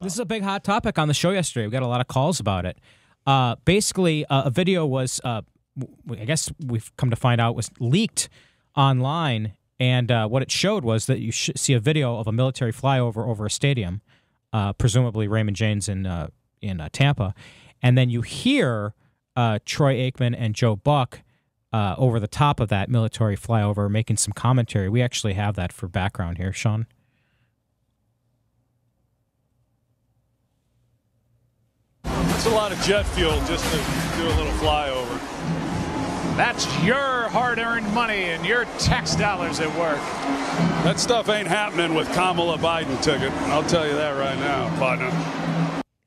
This is a big hot topic on the show yesterday. We got a lot of calls about it. Basically, a video was, I guess we've come to find out, was leaked online, and what it showed was that you see a video of a military flyover over a stadium, presumably Raymond James in Tampa, and then you hear Troy Aikman and Joe Buck over the top of that military flyover making some commentary. We actually have that for background here, Sean. It's a lot of jet fuel just to do a little flyover. That's your hard-earned money and your tax dollars at work. That stuff ain't happening with Kamala Biden ticket. I'll tell you that right now, partner.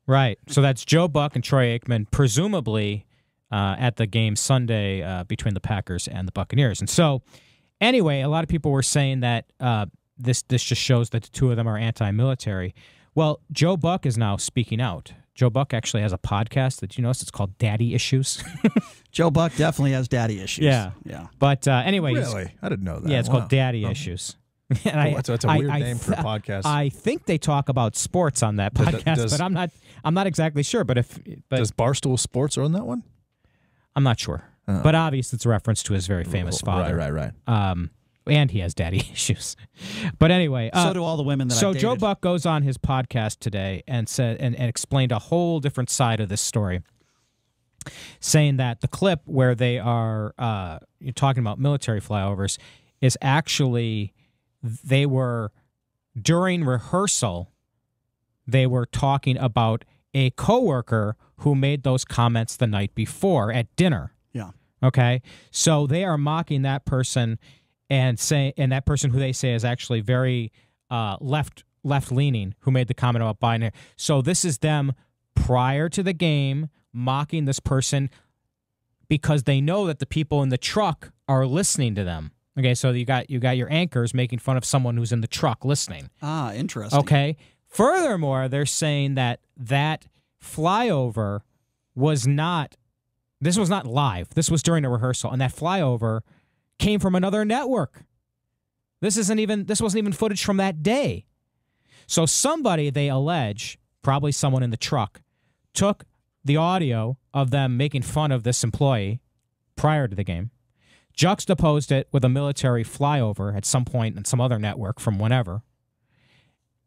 Right. So that's Joe Buck and Troy Aikman, presumably at the game Sunday between the Packers and the Buccaneers. And so, anyway, a lot of people were saying that this just shows that the two of them are anti-military. Well, Joe Buck is now speaking out. Joe Buck actually has a podcast that you notice. It's called Daddy Issues. Joe Buck definitely has daddy issues. Yeah. But anyway. Really? I didn't know that. Yeah, it's called Daddy Issues. That's a weird name for a podcast. I think they talk about sports on that podcast, but I'm not exactly sure. But does Barstool Sports own that one? I'm not sure. But obviously it's a reference to his very famous father. Right. And he has daddy issues. But anyway. So do all the women that I've dated. So Joe Buck goes on his podcast today and said and explained a whole different side of this story, saying that the clip where they are you're talking about military flyovers is actually they were, during rehearsal, they were talking about a coworker who made those comments the night before at dinner. Yeah. Okay? So they are mocking that person and that person who they say is actually very left-leaning, who made the comment about Biden. So this is them prior to the game mocking this person because they know that the people in the truck are listening to them. Okay, so you got your anchors making fun of someone who's in the truck listening. Ah, interesting. Okay. Furthermore, they're saying that flyover was not live. This was during a rehearsal, and that flyover came from another network. This wasn't even footage from that day. So somebody, they allege, probably someone in the truck, took the audio of them making fun of this employee prior to the game, juxtaposed it with a military flyover at some point in some other network from whenever,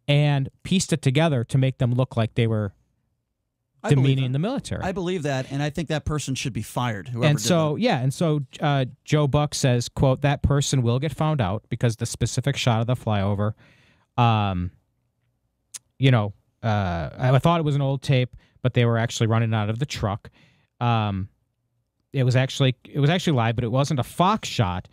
and pieced it together to make them look like they were demeaning the military. I believe that, and I think that person should be fired. Whoever and did so, that. yeah, and so Joe Buck says, quote, that person will get found out because the specific shot of the flyover, I thought it was an old tape, but they were actually running out of the truck. It was actually live, but it wasn't a Fox shot,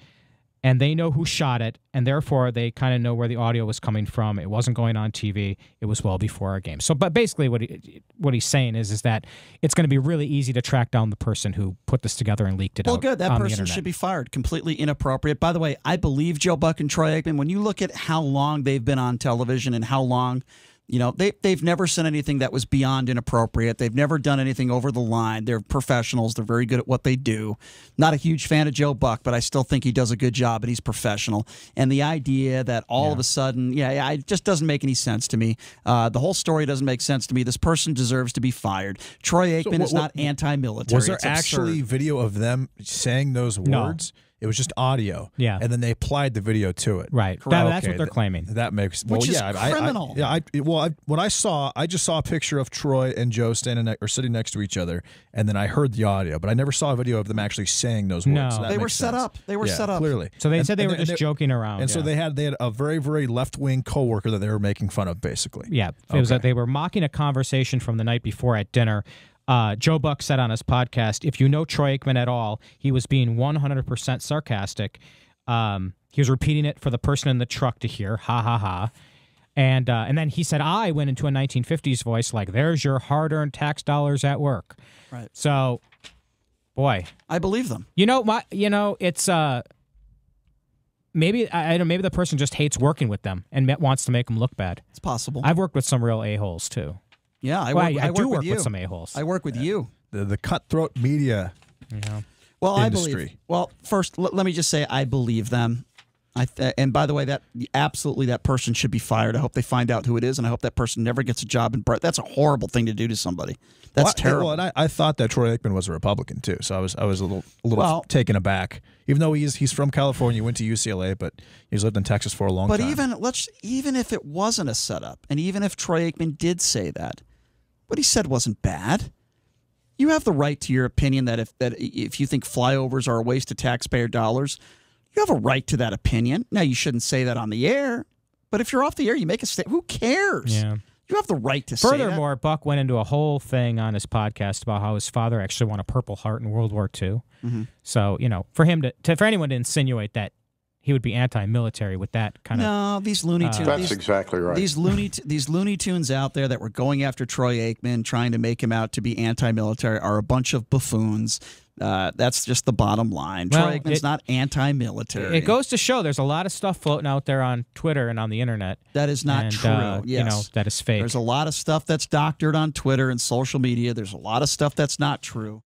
and they know who shot it, and therefore they kind of know where the audio was coming from. It wasn't going on TV. It was well before our game. So, but basically what he's saying is that it's going to be really easy to track down the person who put this together and leaked it out. Well, good. That person should be fired. Completely inappropriate. By the way, I believe Joe Buck and Troy Aikman. When you look at how long they've been on television and how long, they've never said anything that was beyond inappropriate. They've never done anything over the line. They're professionals. They're very good at what they do. Not a huge fan of Joe Buck, but I still think he does a good job and he's professional. And the idea that all of a sudden, it just doesn't make any sense to me. The whole story doesn't make sense to me. This person deserves to be fired. Troy Aikman is not anti-military. Was there actually video of them saying those words? No. It was just audio. Yeah. And then they applied the video to it. Right. That's what they're claiming. That makes... Which is criminal. What I saw, I just saw a picture of Troy and Joe sitting next to each other, and then I heard the audio, but I never saw a video of them actually saying those words. No. So they were set up. They were set up. Clearly. So they said they were just joking around. And so they had a very, very left-wing coworker that they were making fun of, basically. Yeah. It was that they were mocking a conversation from the night before at dinner. Joe Buck said on his podcast, if you know Troy Aikman at all, he was being 100% sarcastic. He was repeating it for the person in the truck to hear, ha, ha, ha. And then he said, I went into a 1950s voice like, there's your hard-earned tax dollars at work. Right. So, boy. I believe them. It's... Maybe the person just hates working with them and wants to make them look bad. It's possible. I've worked with some real a-holes, too. Yeah, I do work with with some a-holes. I work with you. The cutthroat media industry. I believe. Well, first, let me just say I believe them. And by the way, absolutely that person should be fired. I hope they find out who it is, and I hope that person never gets a job in Brett. That's a horrible thing to do to somebody. That's terrible. Well, and I thought that Troy Aikman was a Republican too, so I was a little taken aback. Even though he's from California, went to UCLA, but he's lived in Texas for a long time. But even if it wasn't a setup, and even if Troy Aikman did say that, what he said wasn't bad. You have the right to your opinion that if you think flyovers are a waste of taxpayer dollars, you have a right to that opinion. Now, you shouldn't say that on the air, but if you're off the air, you make a statement. Who cares? Yeah. You have the right to say that. Furthermore, Buck went into a whole thing on his podcast about how his father actually won a Purple Heart in World War II. Mm-hmm. So, for him for anyone to insinuate that he would be anti-military with that kind of... No, these Looney Tunes... That's exactly right. These Looney Tunes out there that were going after Troy Aikman, trying to make him out to be anti-military, are a bunch of buffoons. That's just the bottom line. Well, Troy Aikman's not anti-military. It goes to show there's a lot of stuff floating out there on Twitter and on the internet. That is not true. Yes. That is fake. There's a lot of stuff that's doctored on Twitter and social media. There's a lot of stuff that's not true.